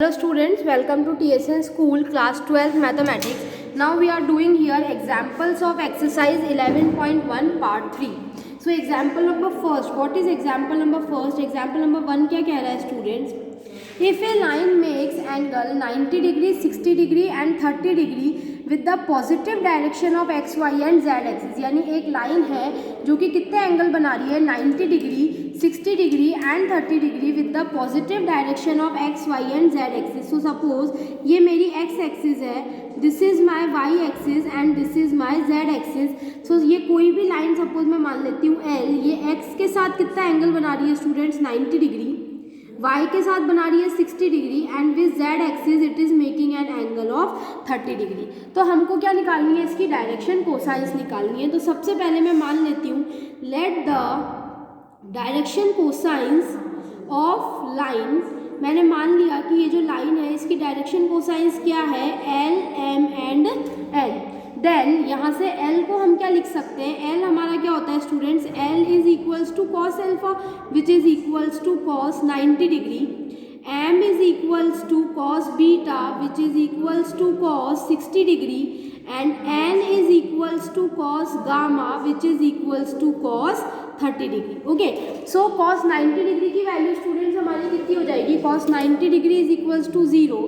Hello students, welcome to TSN School class 12 mathematics. Now we are doing here examples of exercise 11.1 part 3. So example number first, what is example number first? Example number 1 क्या कह रहा है students? If a line makes angle 90 degree, 60 degree and 30 degree with the positive direction of x, y and z axis, यानी एक line है जो कि कितने एंगल बना रही है 90 degree, 60 degree and 30 degree with the positive direction of X, Y and Z axis. So suppose ये मेरी एक्स एक्सिस है, this is my Y axis and this is my Z axis. So ये कोई भी line suppose मैं मान लेती हूँ एल, ये एक्स के साथ कितना एंगल बना रही है स्टूडेंट्स 90 डिग्री, y के साथ बना रही है 60 degree and with z axis it is making an angle of 30 degree. तो हमको क्या निकालनी है, इसकी डायरेक्शन कोसाइंस निकालनी है. तो सबसे पहले मैं मान लेती हूँ let the direction cosines of line, मैंने मान लिया कि ये जो लाइन है इसकी डायरेक्शन कोसाइंस क्या है L, M and N. Then यहाँ से L को हम क्या लिख सकते हैं, L हमारा क्या होता है students, L is equals to cos alpha which is equals to cos 90 degree, M is equals to cos beta which is equals to cos 60 degree and N is equals to cos gamma which is equals to cos 30 degree. Okay, so cos 90 degree की value students हमारी कितनी हो जाएगी, cos 90 degree is equals to 0,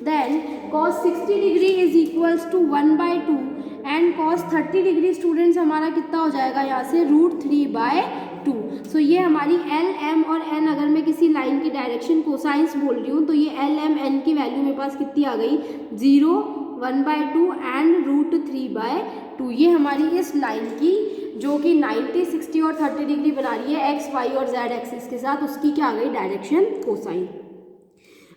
then cos 60 degree is equals to 1/2 and cos 30 degree students हमारा कितना हो जाएगा यहाँ से √3/2. सो ये हमारी एल, एम और एन, अगर मैं किसी लाइन की डायरेक्शन कोसाइंस बोल रही हूँ तो ये एल, एम, एन की वैल्यू मेरे पास कितनी आ गई 0, 1/2 एंड √3/2. ये हमारी इस लाइन की जो कि 90, 60 और 30 डिग्री बना रही है एक्स, वाई और जेड एक्सिस के साथ, उसकी क्या आ गई डायरेक्शन कोसाइन.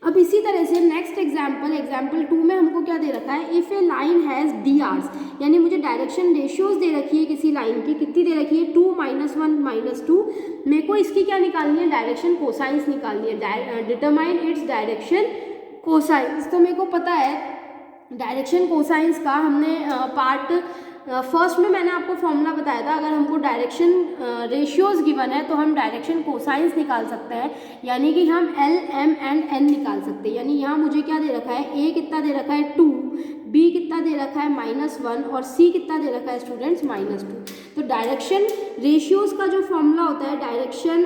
अब इसी तरह से नेक्स्ट एग्जाम्पल 2 में हमको क्या दे रखा है, if a line has D R's, यानी मुझे डायरेक्शन रेशियोज दे रखी है किसी लाइन की, कितनी दे रखी है 2, -1, -2. मेरे को इसकी क्या निकालनी है, डायरेक्शन कोसाइंस निकालनी है. Determine its direction cosines. तो मेरे को पता है डायरेक्शन कोसाइंस का हमने पार्ट फर्स्ट में मैंने आपको फॉर्मूला बताया था. अगर हमको डायरेक्शन रेशियोज गिवन है तो हम डायरेक्शन कोसाइंस निकाल सकते हैं, यानी कि हम एल, एम एंड एन निकाल सकते हैं. यानी यहाँ मुझे क्या दे रखा है, ए कितना दे रखा है 2, बी कितना दे रखा है -1 और सी कितना दे रखा है स्टूडेंट्स -2. तो डायरेक्शन रेशियोज का जो फॉर्मूला होता है, डायरेक्शन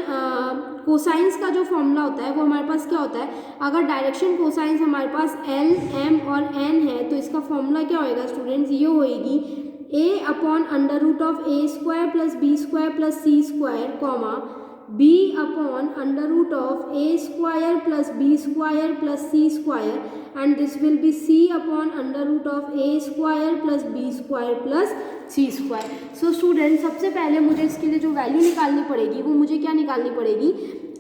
कोसाइंस का जो फॉर्मूला होता है वो हमारे पास क्या होता है, अगर डायरेक्शन कोसाइंस हमारे पास एल, एम और एन है तो इसका फॉर्मूला क्या होएगा स्टूडेंट्स, ये होएगी a upon √a² plus b² plus c² comma b upon √a² plus b² plus c² and this will be c upon √a² plus b² plus c². So student सबसे पहले मुझे इसके लिए जो वैल्यू निकालनी पड़ेगी वो मुझे क्या निकालनी पड़ेगी,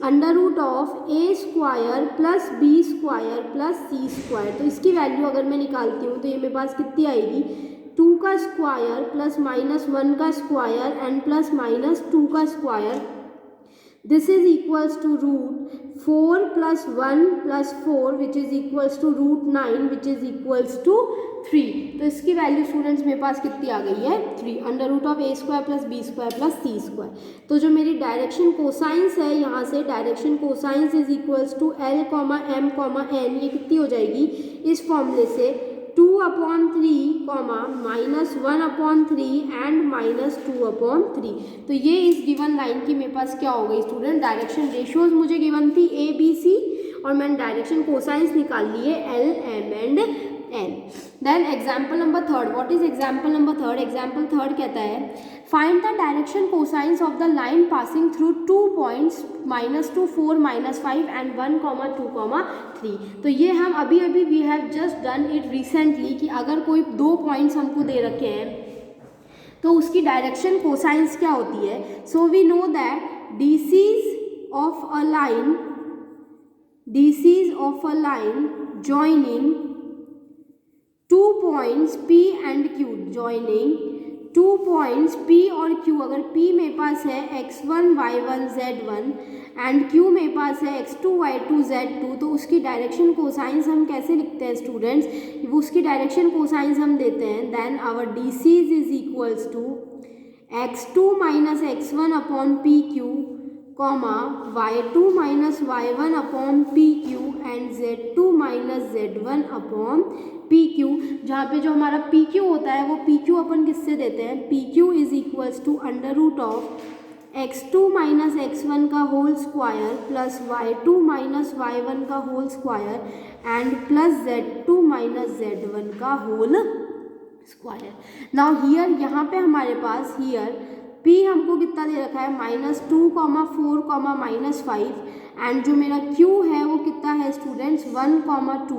√a² plus b² plus c². तो इसकी वैल्यू अगर मैं निकालती हूँ तो ये मेरे पास कितनी आएगी, 2 का स्क्वायर प्लस -1 का स्क्वायर एंड प्लस -2 का square. This is equals to √4 plus 1 plus 4 which is equals to √9 which is equals to 3. तो इसकी वैल्यू स्टूडेंट्स मेरे पास कितनी आ गई है 3, √a² plus b² plus c². तो जो मेरी डायरेक्शन कोसाइंस है यहाँ से, direction cosines is equals to L, M, N, ये कितनी हो जाएगी इस फॉर्मूले से 2/3, -1/3 एंड -2/3. तो ये इस गिवन लाइन की मेरे पास क्या हो गई स्टूडेंट, डायरेक्शन रेशियोज मुझे गिवन थी ए, बी, सी और मैंने डायरेक्शन कोसाइंस निकाल ली है L, M and N. Then example number third, what is example number third. Example third कहता है find the direction cosines of the line passing through 2 points -2, 4, -5 and 1, 2, 3. तो ये हम अभी we have just done it recently कि अगर कोई 2 points हमको दे रखे हैं तो उसकी डायरेक्शन कोसाइंस क्या होती है. So we know that DCs of a line joining 2 points P and Q, joining 2 points P और Q, अगर P मेरे पास है x1, y1, z1 and Q मेरे पास है x2, y2, z2, तो उसकी डायरेक्शन कोसाइंस हम कैसे लिखते हैं स्टूडेंट्स, वो उसकी डायरेक्शन कोसाइंस हम देते हैं. Then our DCs is equals to x2 - x1 upon PQ comma y2 minus y1 upon P Q and z2 minus z1 upon P Q, जहाँ पे जो हमारा पी क्यू होता है वो पी क्यू अपन किससे देते हैं, P Q is equals to under root of x2 minus x1 का whole square plus y2 minus y1 का whole square and plus z2 minus z1 का होल स्क्वायर। नाउ हियर यहाँ पे हमारे पास हियर p हमको कितना दे रखा है -2, 4, -5 एंड जो मेरा q है वो कितना है स्टूडेंट्स 1, 2,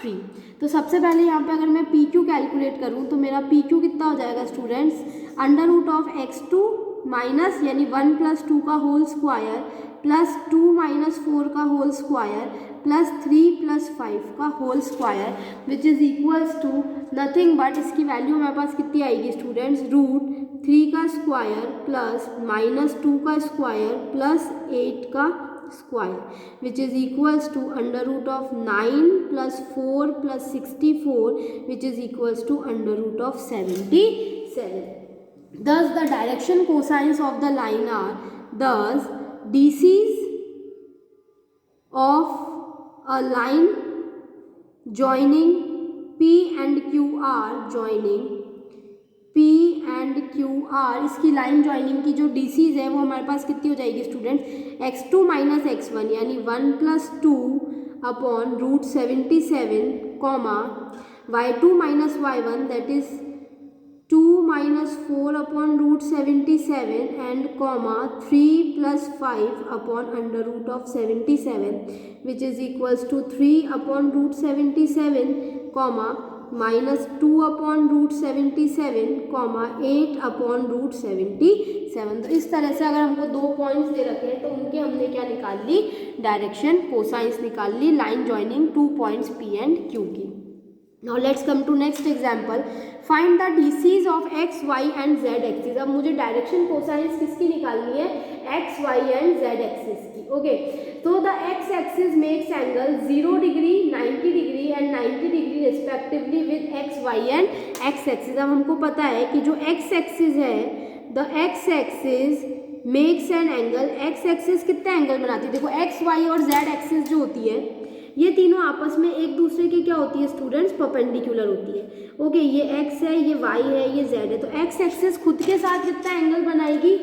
3। तो सबसे पहले यहाँ पे अगर मैं pq कैलकुलेट करूँ तो मेरा pq कितना हो जाएगा students under root of x2 minus यानी 1 + 2 का होल स्क्वायर प्लस 2 - 4 का होल स्क्वायर प्लस 3 + 5 का whole square which is equals to nothing but इसकी वैल्यू हमारे पास कितनी आएगी स्टूडेंट्स √3 का स्क्वायर प्लस -2 का स्क्वायर प्लस 8 का square which is equals to under root of 9 + 4 + 64 which is equals to under root of 77। Thus the direction cosines of the line are thus DCs of a line joining P and Q are joining P and Q are इसकी line joining की जो DCs है वो हमारे पास कितनी हो जाएगी स्टूडेंट x2 माइनस x1 यानी 1 + 2 upon √77 comma y2 minus y1 that is 2 - 4 upon √77 and comma 3 + 5 upon under root of 77 which is equals to 3 upon √77 comma -2 upon √77 comma 8 upon √77। तो इस तरह से अगर हमको 2 पॉइंट्स दे रखे हैं तो उनके हमने क्या निकाल ली, डायरेक्शन कोसाइंस निकाल ली line joining 2 points P and Q की। Now let's come to next example. Find the DCs of x, y and z axis. अब मुझे डायरेक्शन कोसाइंस किसकी निकालनी है, x, y and z axis की। ओके, तो the x axis makes angle 0 degree, 90 degree and 90 degree respectively with x, y and x axis। अब हमको पता है कि जो x axis है, the x axis makes an angle, x axis कितना एंगल बनाती है, देखो x, y और z axis जो होती है ये तीनों आपस में एक दूसरे के क्या होती है स्टूडेंट्स, परपेंडिकुलर होती है। ओके, ये x है, ये y है, ये z है, तो x एक्सिस खुद के साथ कितना एंगल बनाएगी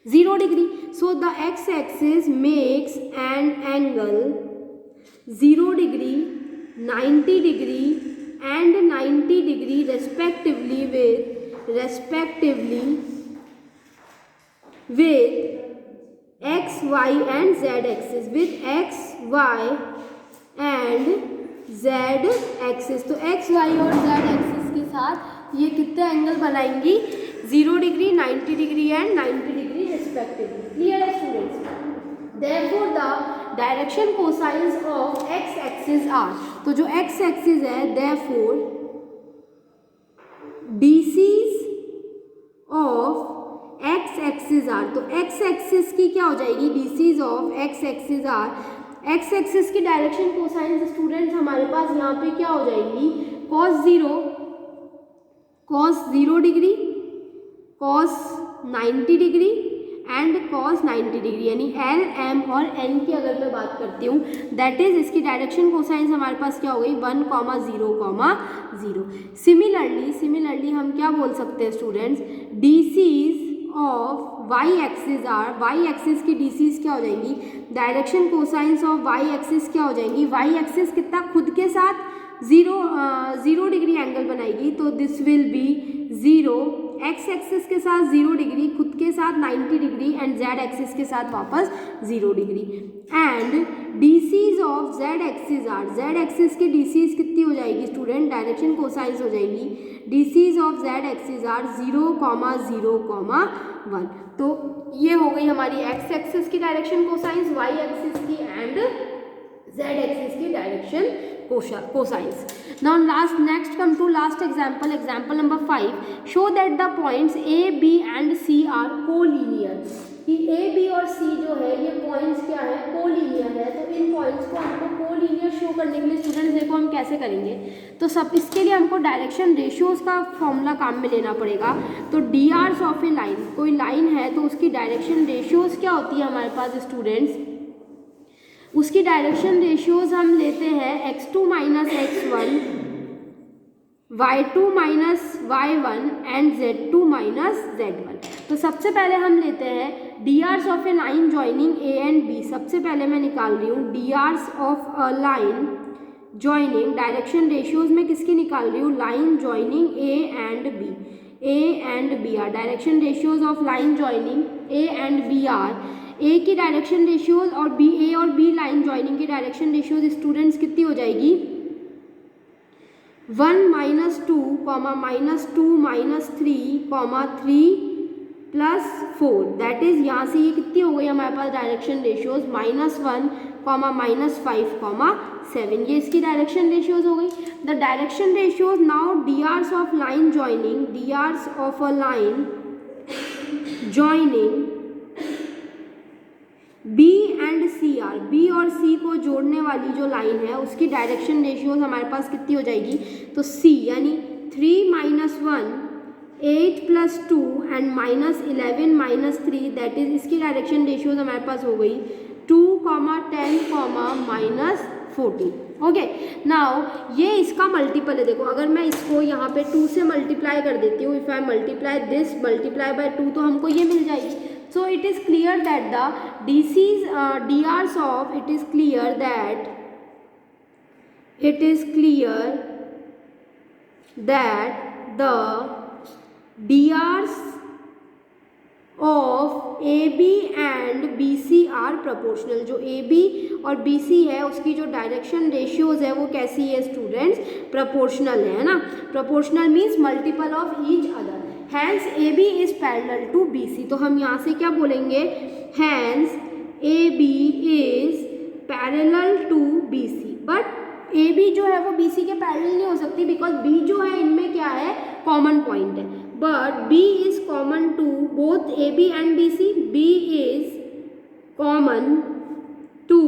0 degree. So the x axis makes an angle 0 degree, 90 degree and 90 degree respectively with x, y and z axis, with x, y and z axis। तो x, y और z axis के साथ ये कितने एंगल बनाएंगी 0 degree, 90 degree and 90 degree respectively. Clear है students? Therefore the direction cosines of x axis are, तो जो x axis है therefore DCs of x axis are, तो x एक्सिस की क्या हो जाएगी, DCs of x axis are. x axis की डायरेक्शन कोसाइंस स्टूडेंट्स हमारे पास यहाँ पे क्या हो जाएगी, cos 0 degree, cos 90 degree and cos 90 degree, यानी L, M और N की अगर मैं बात करती हूँ दैट इज इसकी डायरेक्शन कोसाइंस हमारे पास क्या हो गई 1, 0, 0। सिमिलरली हम क्या बोल सकते हैं students, DCs of y axis are, y axis की DCs क्या हो जाएंगी, direction cosines of y axis क्या हो जाएंगी, y एक्सिस कितना खुद के साथ 0 डिग्री एंगल बनाएगी, तो this will be 0, x axis के साथ 0 डिग्री, खुद के साथ 90 डिग्री एंड z एक्सिस के साथ वापस 0 degree. And DCs of z axis are, z axis की DCs कितनी हो जाएगी स्टूडेंट, डायरेक्शन कोसाइंस हो जाएगी DCs of z axis are 0, 0, 1। तो ये हो गई हमारी x एक्सिस की डायरेक्शन कोसाइंस, y एक्सिस की एंड z एक्सिस की direction cosines. Now next come to last example, example number 5. Show that the points A, B and C are collinear। कि A, B और C जो है ये points क्या है, collinear है। तो इन पॉइंट्स को हमको कोलिनियर शो करने के लिए स्टूडेंट्स देखो हम कैसे करेंगे? तो सब इसके लिए हमको डायरेक्शन रेशियोज़ का फॉर्मूला काम में लेना पड़ेगा। तो D R's of a line, कोई लाइन है तो उसकी डायरेक्शन रेशियोज़ क्या होती है हमारे पास स्टूडेंट्स? उसकी डायरेक्शन रेशियोज़ हम लेते हैं x2 minus x1, y2 minus y1 and z2 minus z1। तो सबसे पहले हम लेते हैं D R's of a line joining A and B. सबसे पहले मैं निकाल रही हूँ D R's of a line joining, direction ratios में किसकी निकाल रही हूँ? Line joining A and B. A and B are direction ratios of line joining A and B are. A की डायरेक्शन रेशियोज़ और बी, ए और B line joining की direction ratios students कितनी हो जाएगी? 1 minus 2 comma minus 2 minus 3 comma 3 plus 4, that is यहाँ से ये कितनी हो गई हमारे पास डायरेक्शन रेशियोज़? -1 कॉमा -5 कॉमा 7, ये इसकी डायरेक्शन रेशियोज़ हो गई। The direction ratios now D R's of line joining, D R's of a line joining B and C are, B और सी को जोड़ने वाली जो लाइन है उसकी डायरेक्शन रेशियोज़ हमारे पास कितनी हो जाएगी? तो सी यानी 3 minus 1 8 plus 2 and -11 minus 3, that is इसकी डायरेक्शन रेशियोज़ हमारे पास हो गई 2, 10, -14। ओके, नाउ ये इसका मल्टीपल है। देखो अगर मैं इसको यहाँ पे 2 से मल्टीप्लाई कर देती हूँ, if I multiply this multiply by 2 तो हमको ये मिल जाएगी। So it is clear that the DC's DRs of it is clear that the DRs of AB and BC are proportional। जो AB और BC है उसकी जो डायरेक्शन रेशियोज़ है वो कैसी है स्टूडेंट्स? प्रोपोर्शनल है ना। Proportional means multiple of each other. Hence A B is parallel to B C. तो हम यहाँ से क्या बोलेंगे? Hence A B is parallel to B C. But A B जो है वो बी सी के पैरेलल नहीं हो सकती, बिकॉज बी जो है इनमें क्या है? कॉमन पॉइंट है। But B is common to both A B and B C. B is common to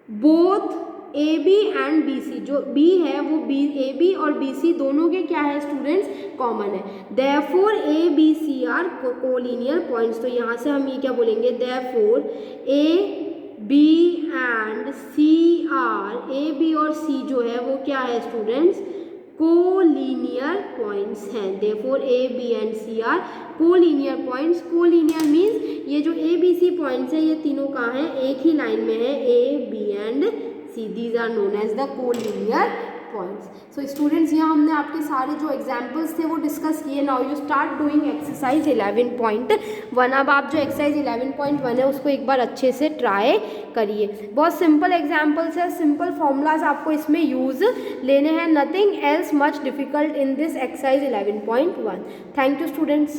both A B and B C. जो बी है वो ए बी और बी सी दोनों के क्या है स्टूडेंट्स? कॉमन है। Therefore A B C are collinear points. तो यहाँ से हम ये क्या बोलेंगे? Therefore A B and C are, A B और सी जो है वो क्या है स्टूडेंट्स? कोलिनियर पॉइंट्स हैं। Therefore A B and C are collinear points. Collinear means ये जो ए बी सी पॉइंट्स हैं ये तीनों कहाँ हैं? एक ही लाइन में है, A B and C. These are known as the collinear points. So students यहाँ हमने आपके सारे जो एग्जाम्पल्स थे वो डिस्कस किए। Now you start doing exercise 11.1। अब आप जो एक्सरसाइज 11.1 है उसको एक बार अच्छे से ट्राई करिए। बहुत सिंपल एग्जाम्पल्स है, सिंपल फॉर्मूलाज आपको इसमें यूज़ लेने हैं। Nothing else much difficult in this exercise 11.1। Thank you students.